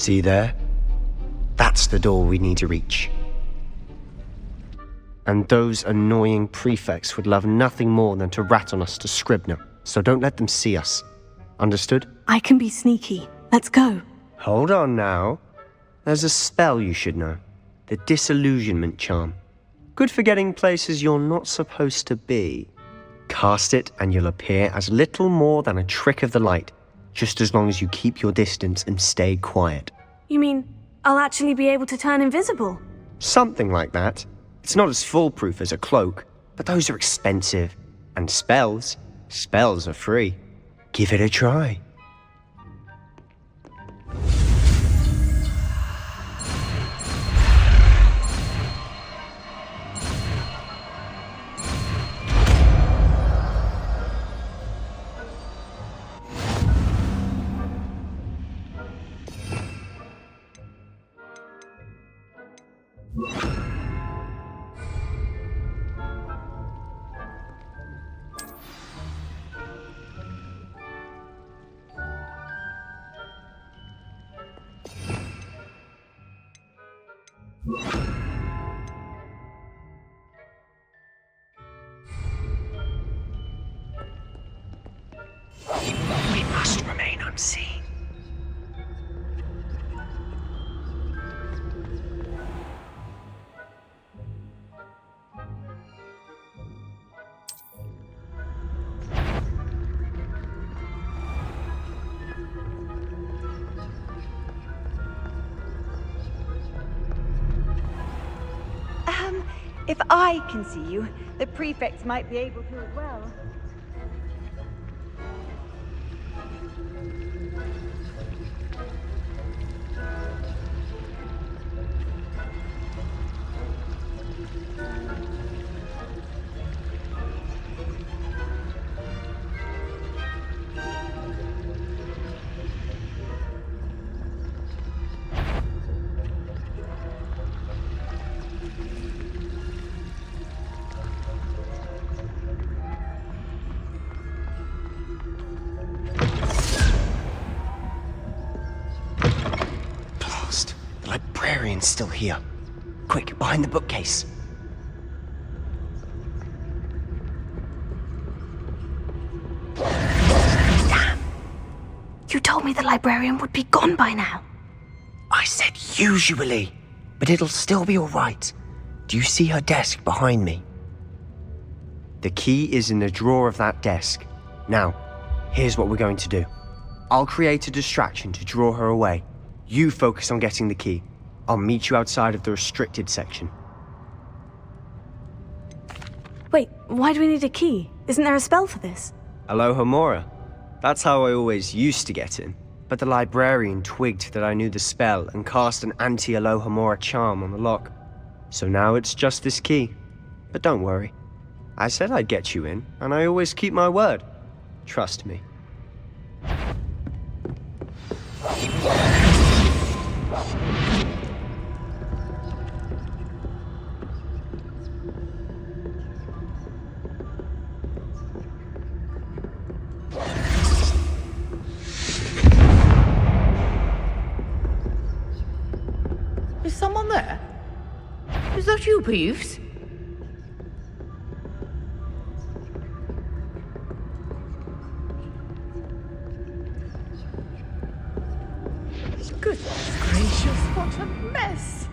See there? That's the door we need to reach. And those annoying prefects would love nothing more than to rat on us to Scribner, so don't let them see us. Understood? I can be sneaky. Let's go. Hold on now. There's a spell you should know. The disillusionment charm. Good for getting places you're not supposed to be. Cast it and you'll appear as little more than a trick of the light, just as long as you keep your distance and stay quiet. You mean I'll actually be able to turn invisible? Something like that. It's not as foolproof as a cloak, but those are expensive. And spells are free. Give it a try. We must remain unseen. If I can see you, the prefects might be able to as well. The librarian's still here. Quick, behind the bookcase. Damn! You told me the librarian would be gone by now. I said usually, but it'll still be all right. Do you see her desk behind me? The key is in the drawer of that desk. Now, here's what we're going to do. I'll create a distraction to draw her away. You focus on getting the key. I'll meet you outside of the restricted section. Wait, why do we need a key? Isn't there a spell for this? Alohomora. That's how I always used to get in. But the librarian twigged that I knew the spell and cast an anti-Alohomora charm on the lock. So now it's just this key. But don't worry. I said I'd get you in, and I always keep my word. Trust me. Is someone there? Is that you, Peeves? Goodness gracious, what a mess!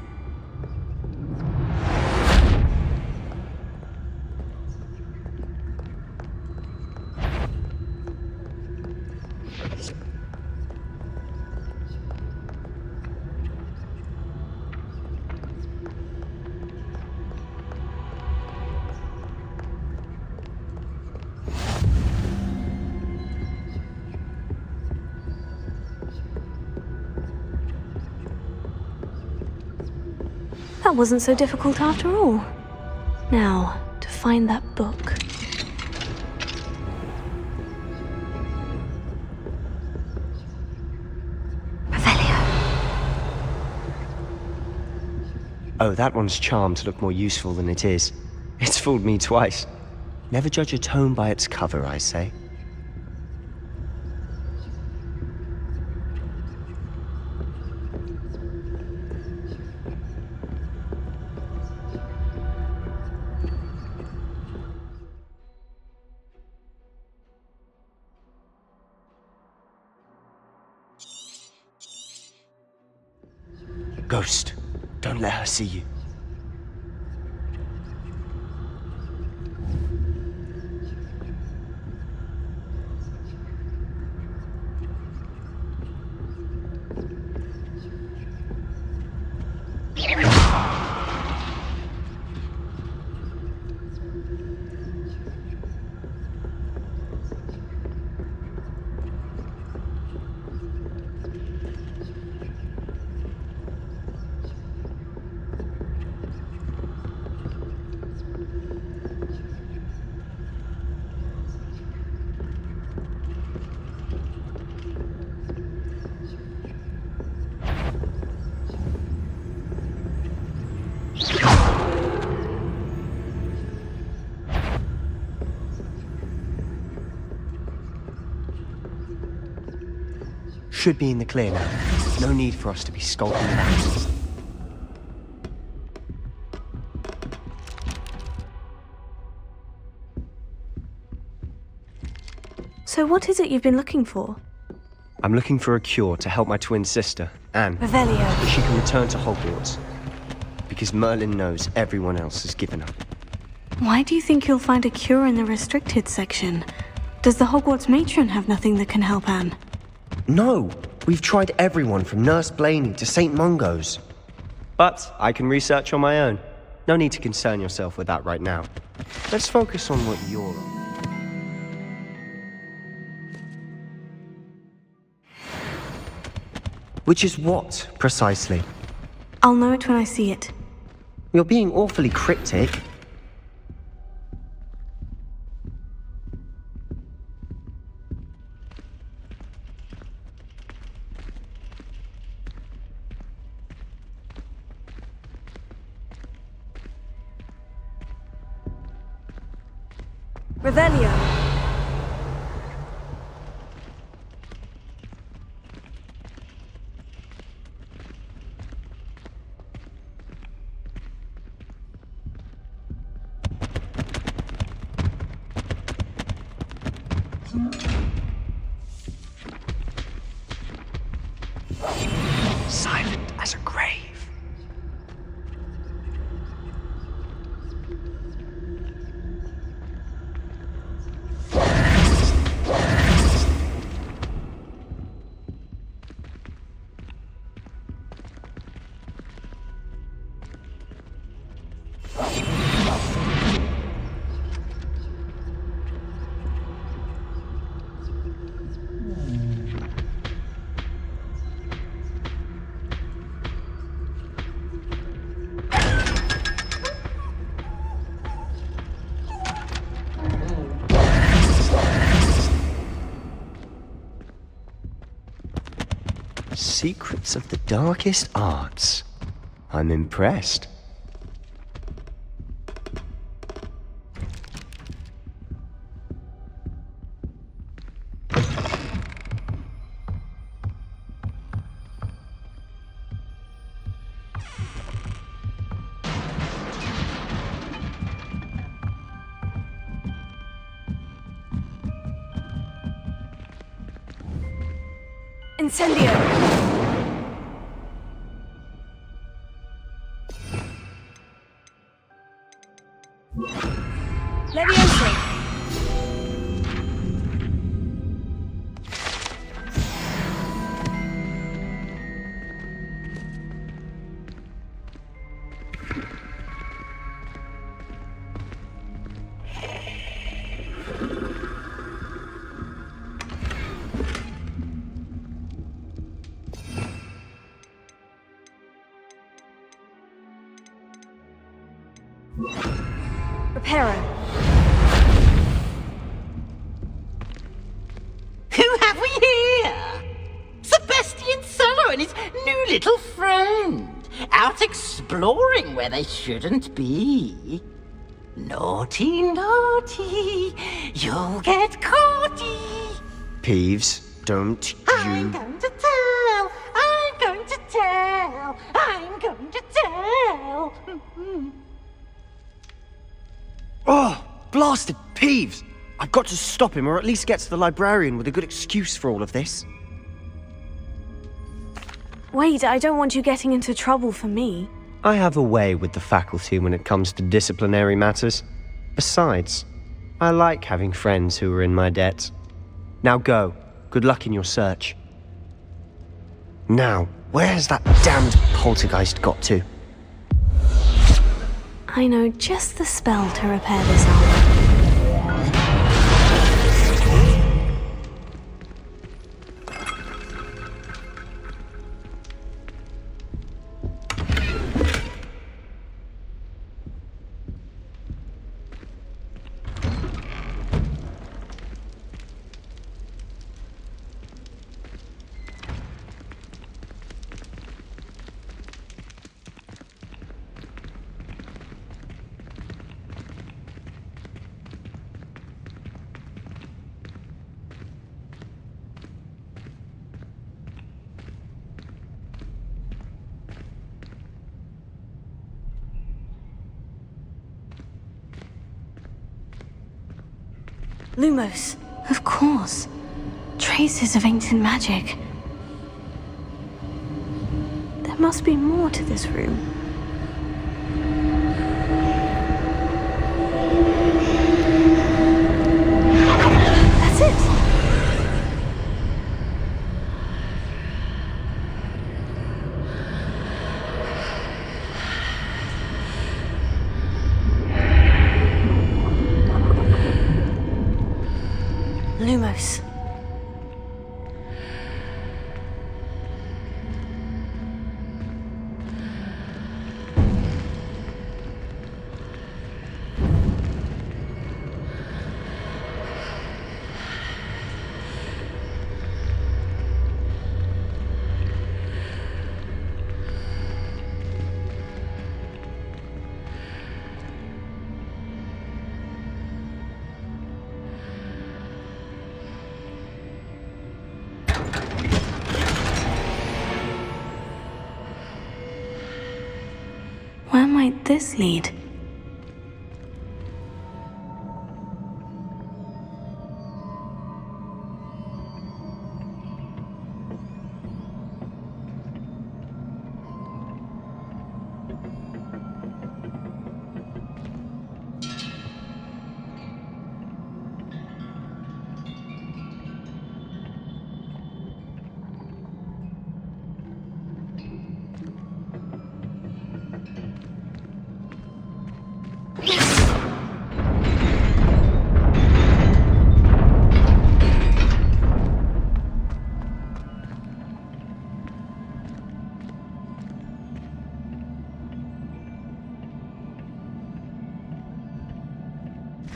That wasn't so difficult after all. Now, to find that book. Oh, that one's charmed to look more useful than it is. It's fooled me twice. Never judge a tome by its cover, I say. Ghost, don't let her see you. Should be in the clear now. No need for us to be skulking around. So what is it you've been looking for? I'm looking for a cure to help my twin sister, Anne, Revelio. so she can return to Hogwarts. Because Merlin knows everyone else has given up. Why do you think you'll find a cure in the restricted section? Does the Hogwarts matron have nothing that can help Anne? No! We've tried everyone from Nurse Blaney to St. Mungo's. But I can research on my own. No need to concern yourself with that right now. Let's focus on what you're on. Which is what, precisely? I'll know it when I see it. You're being awfully cryptic. Revelio. Silent as a grave. Secrets of the darkest arts. I'm impressed. Incendio. Leviosa. Reparo. Who have we here? Sebastian Solo and his new little friend. Out exploring where they shouldn't be. Naughty, naughty. You'll get caughty. Peeves, don't I'm you... going to tell. I'm going to tell. I'm going to tell. Oh, blasted Peeves! I've got to stop him, or at least get to the librarian with a good excuse for all of this. Wait, I don't want you getting into trouble for me. I have a way with the faculty when it comes to disciplinary matters. Besides, I like having friends who are in my debt. Now go. Good luck in your search. Now, where's that damned poltergeist got to? I know just the spell to repair this armor. Lumos, of course. Traces of ancient magic. There must be more to this room. That's it! Lumos. Where might this lead?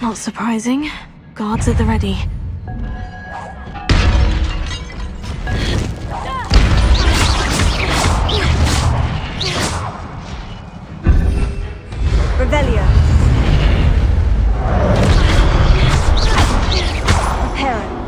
Not surprising. Guards at the ready. Revelio. Prepare.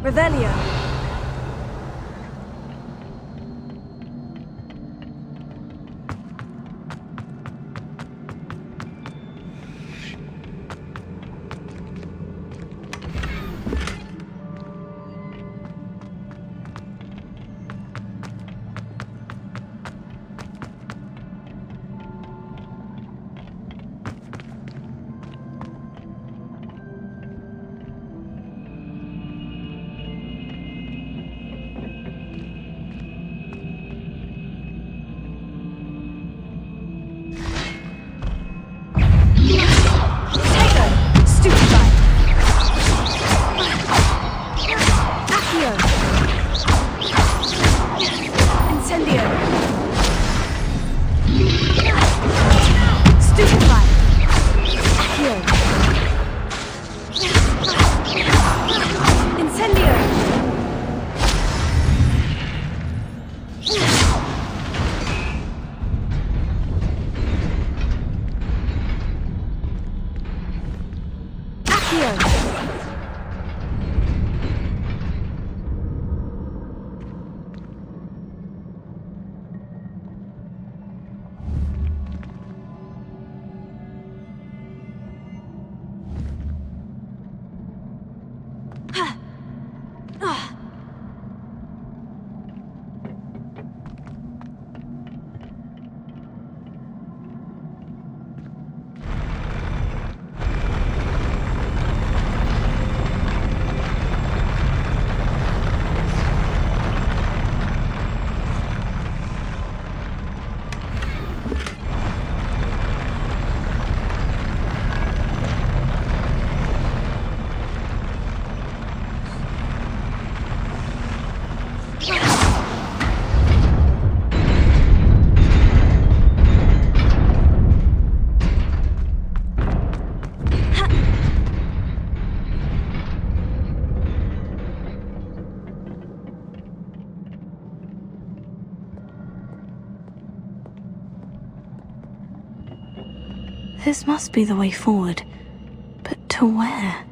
Revelio. This must be the way forward. But to where?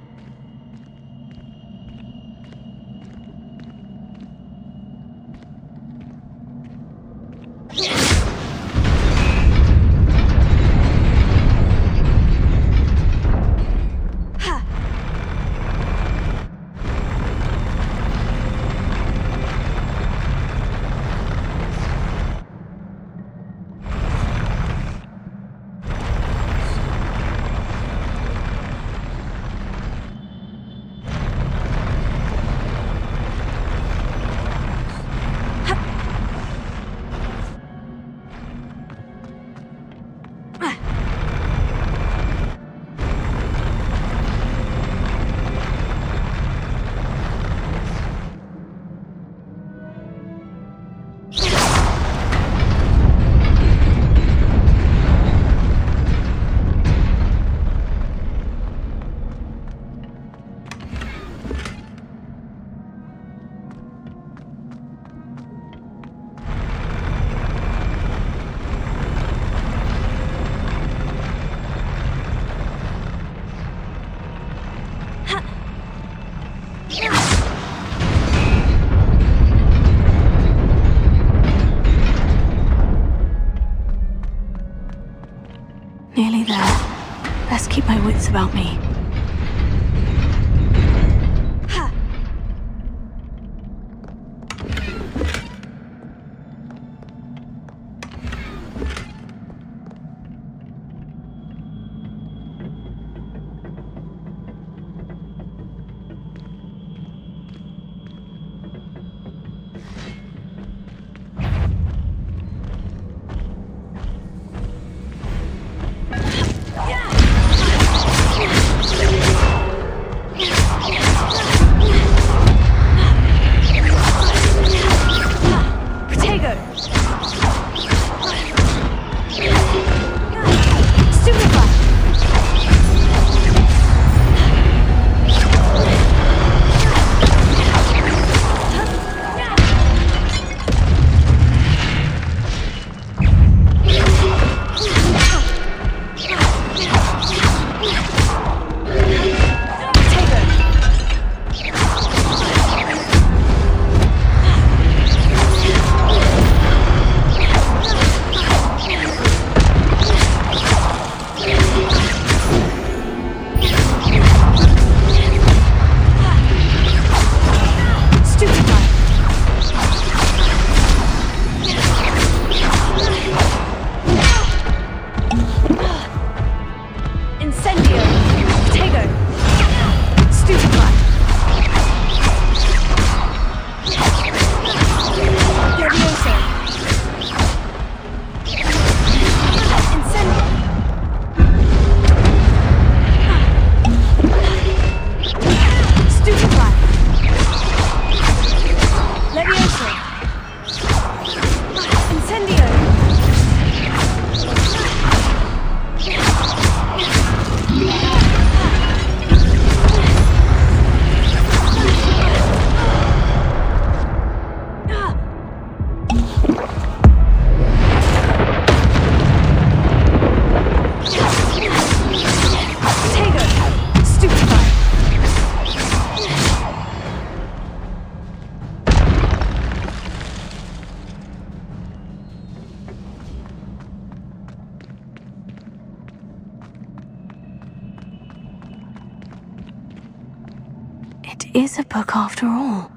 Nearly there. Best keep my wits about me. It is a book after all.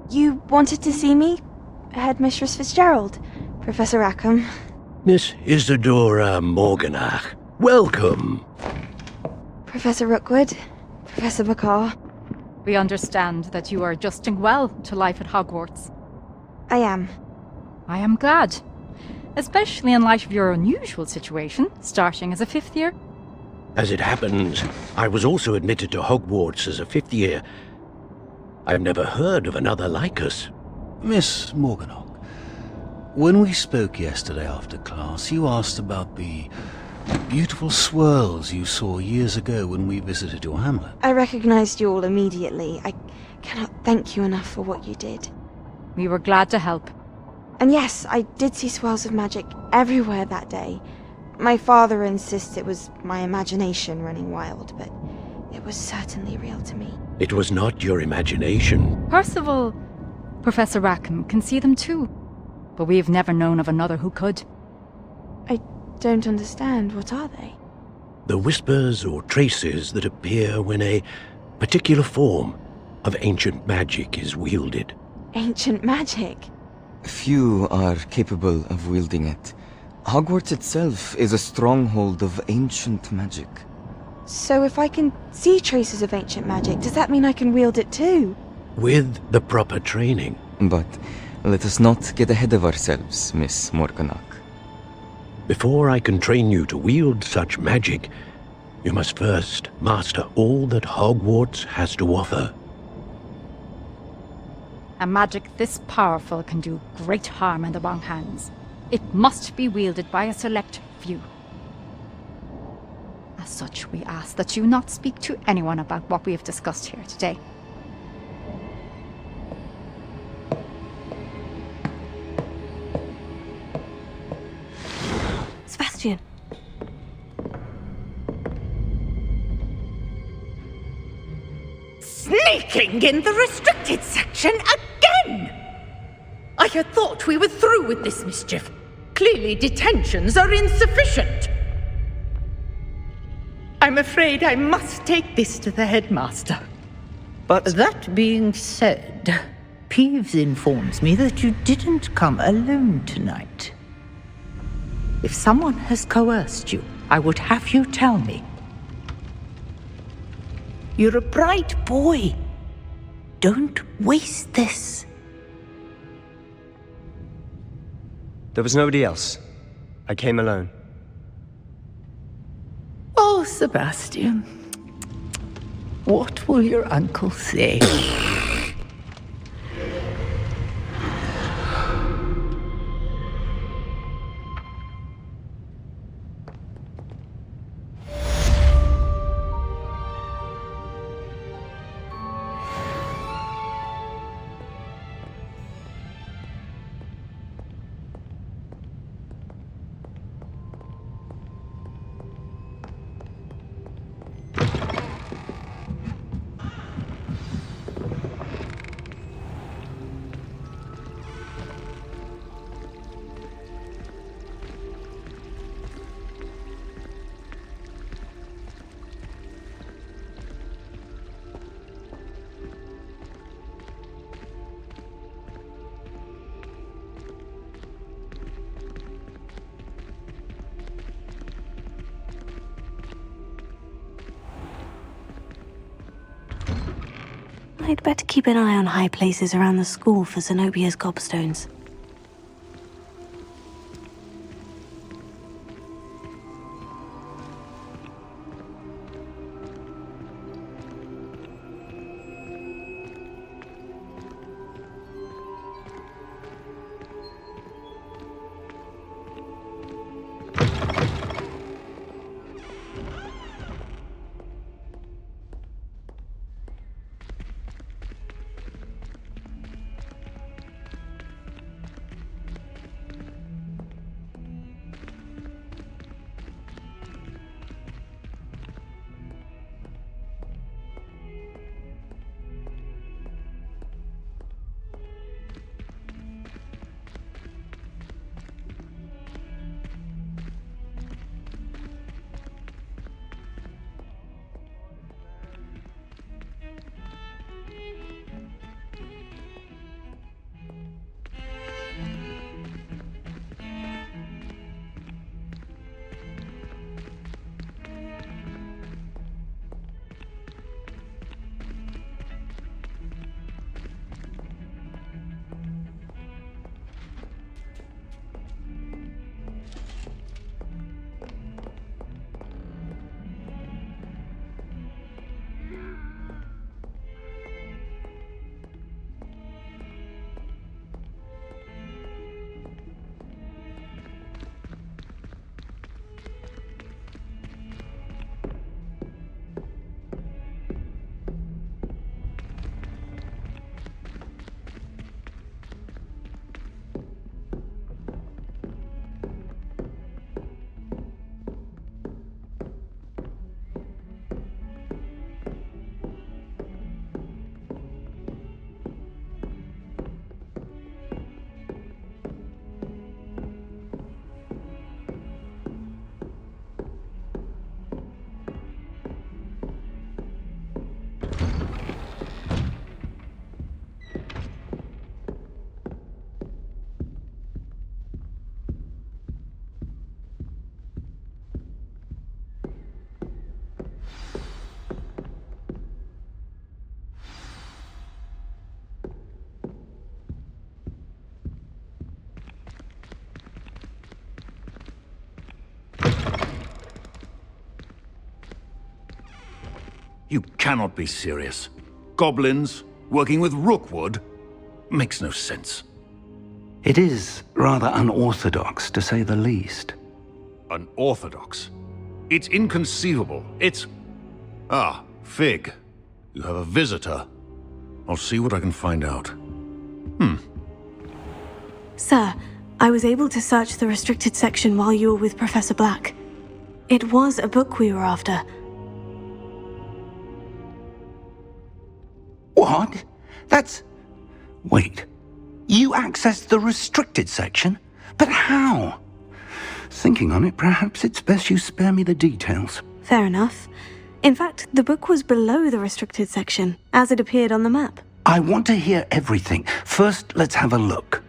You wanted to see me? Headmistress Fitzgerald? Professor Rackham? Miss Isadora Morganach, welcome. Professor Rookwood? Professor McCaw? We understand that you are adjusting well to life at Hogwarts. I am. I am glad. Especially in light of your unusual situation, starting as a 5th year. As it happens, I was also admitted to Hogwarts as a 5th year. I've never heard of another like us. Miss Morganach, when we spoke yesterday after class, you asked about the beautiful swirls you saw years ago when we visited your hamlet. I recognized you all immediately. I cannot thank you enough for what you did. We were glad to help. And yes, I did see swirls of magic everywhere that day. My father insists it was my imagination running wild, but it was certainly real to me. It was not your imagination. Percival, Professor Rackham can see them too. But we have never known of another who could. I don't understand. What are they? The whispers or traces that appear when a particular form of ancient magic is wielded. Ancient magic? Few are capable of wielding it. Hogwarts itself is a stronghold of ancient magic. So if I can see traces of ancient magic, does that mean I can wield it too? With the proper training. But let us not get ahead of ourselves, Miss Morganach. Before I can train you to wield such magic, you must first master all that Hogwarts has to offer. A magic this powerful can do great harm in the wrong hands. It must be wielded by a select few. As such, we ask that you not speak to anyone about what we have discussed here today. Sebastian. Sneaking in the restricted section again! I had thought we were through with this mischief. Clearly detentions are insufficient. I'm afraid I must take this to the headmaster. But That being said, Peeves informs me that you didn't come alone tonight. If someone has coerced you, I would have you tell me. You're a bright boy. Don't waste this. there was nobody else. I came alone. Oh, Sebastian. What will your uncle say? I'd better keep an eye on high places around the school for Zenobia's gobstones. You cannot be serious. Goblins working with Rookwood? Makes no sense. It is rather unorthodox, to say the least. Unorthodox? It's inconceivable. It's... Ah, Fig. You have a visitor. I'll see what I can find out. Sir, I was able to search the restricted section while you were with Professor Black. It was a book we were after. What? That's... Wait. You accessed the restricted section? But how? Thinking on it, perhaps it's best you spare me the details. Fair enough. In fact, the book was below the restricted section, as it appeared on the map. I want to hear everything. First, let's have a look.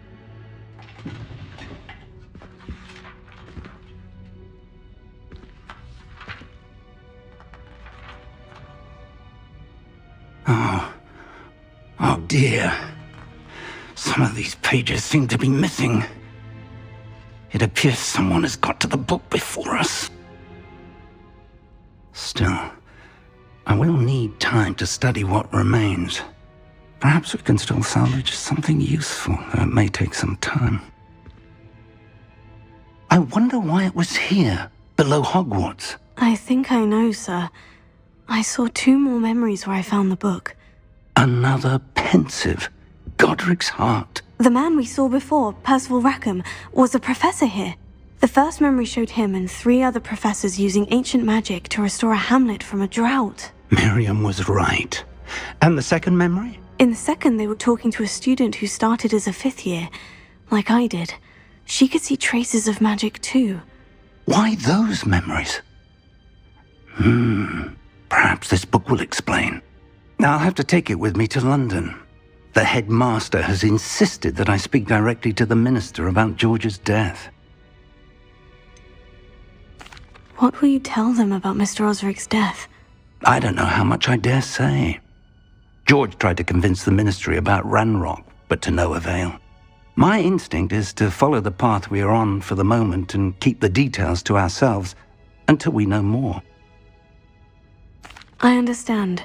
Oh dear. Some of these pages seem to be missing. It appears someone has got to the book before us. Still, I will need time to study what remains. Perhaps we can still salvage something useful, though it may take some time. I wonder why it was here, below Hogwarts. I think I know, sir. I saw 2 more memories where I found the book. Another pensive. Godric's heart. The man we saw before, Percival Rackham, was a professor here. The first memory showed him and 3 other professors using ancient magic to restore a hamlet from a drought. Miriam was right. And the second memory? In the second, they were talking to a student who started as a 5th year, like I did. She could see traces of magic too. Why those memories? Perhaps this book will explain. I'll have to take it with me to London. The headmaster has insisted that I speak directly to the minister about George's death. What will you tell them about Mr. Osric's death? I don't know how much I dare say. George tried to convince the ministry about Ranrock, but to no avail. My instinct is to follow the path we are on for the moment and keep the details to ourselves until we know more. I understand.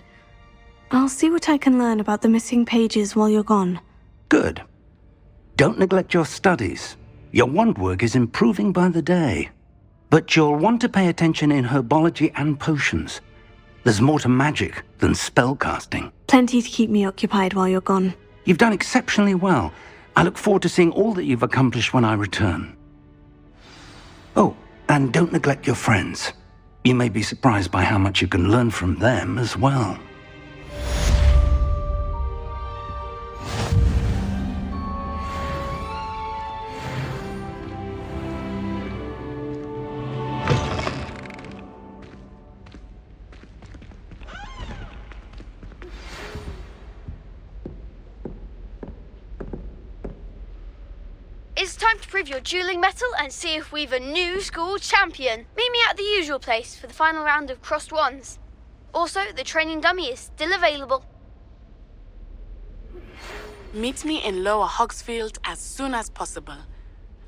I'll see what I can learn about the missing pages while you're gone. Good. Don't neglect your studies. Your wand work is improving by the day. But you'll want to pay attention in herbology and potions. There's more to magic than spellcasting. Plenty to keep me occupied while you're gone. You've done exceptionally well. I look forward to seeing all that you've accomplished when I return. Oh, and don't neglect your friends. You may be surprised by how much you can learn from them as well. It's time to prove your dueling mettle and see if we've a new school champion. Meet me at the usual place for the final round of crossed wands. Also, the training dummy is still available. Meet me in Lower Hogsfield as soon as possible.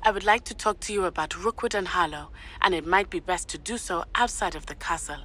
I would like to talk to you about Rookwood and Harlow, and it might be best to do so outside of the castle.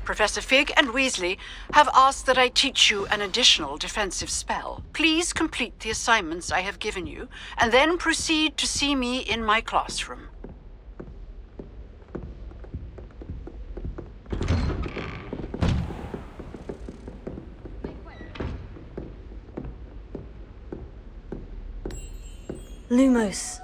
Professor Fig and Weasley have asked that I teach you an additional defensive spell. Please complete the assignments I have given you, and then proceed to see me in my classroom. Lumos.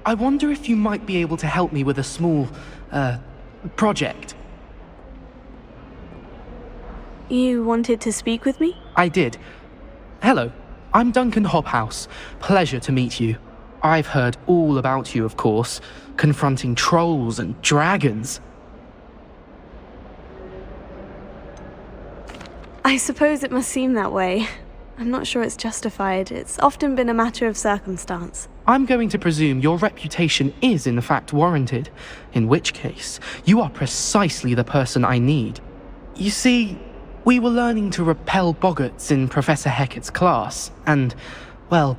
I wonder if you might be able to help me with a small, project. You wanted to speak with me? I did. Hello, I'm Duncan Hobhouse. Pleasure to meet you. I've heard all about you, of course, confronting trolls and dragons. I suppose it must seem that way. I'm not sure it's justified. It's often been a matter of circumstance. I'm going to presume your reputation is in fact warranted, in which case, you are precisely the person I need. You see, we were learning to repel boggarts in Professor Hecat's class, and, well,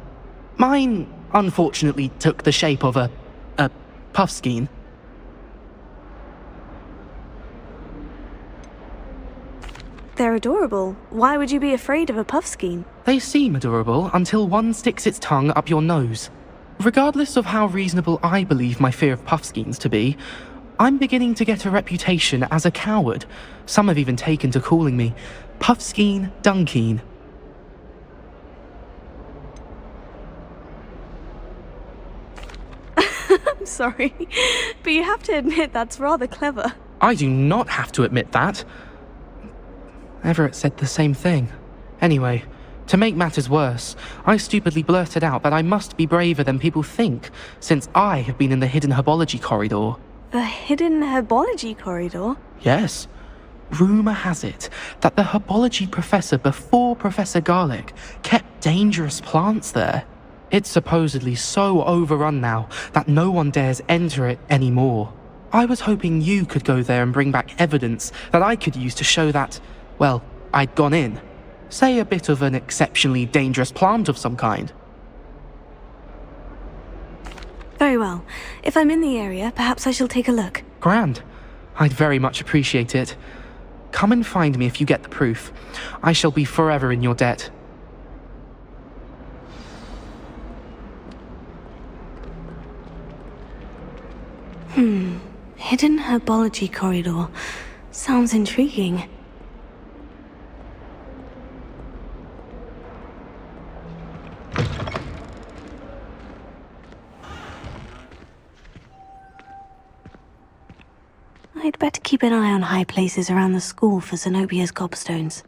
mine unfortunately took the shape of a puffskein. They're adorable. Why would you be afraid of a puffskein? They seem adorable until one sticks its tongue up your nose. Regardless of how reasonable I believe my fear of puffskeins to be, I'm beginning to get a reputation as a coward. Some have even taken to calling me Puffskein Dunkeen. I'm sorry, but you have to admit that's rather clever. I do not have to admit that. Everett said the same thing. Anyway, to make matters worse, I stupidly blurted out that I must be braver than people think, since I have been in the hidden herbology corridor. The hidden herbology corridor? Yes. Rumour has it that the herbology professor before Professor Garlick kept dangerous plants there. It's supposedly so overrun now that no one dares enter it anymore. I was hoping you could go there and bring back evidence that I could use to show that, well, I'd gone in. Say a bit of an exceptionally dangerous plant of some kind. Very well. If I'm in the area, perhaps I shall take a look. Grand. I'd very much appreciate it. Come and find me if you get the proof. I shall be forever in your debt. Hidden herbology corridor. Sounds intriguing. I'd better keep an eye on high places around the school for Zenobia's gobstones.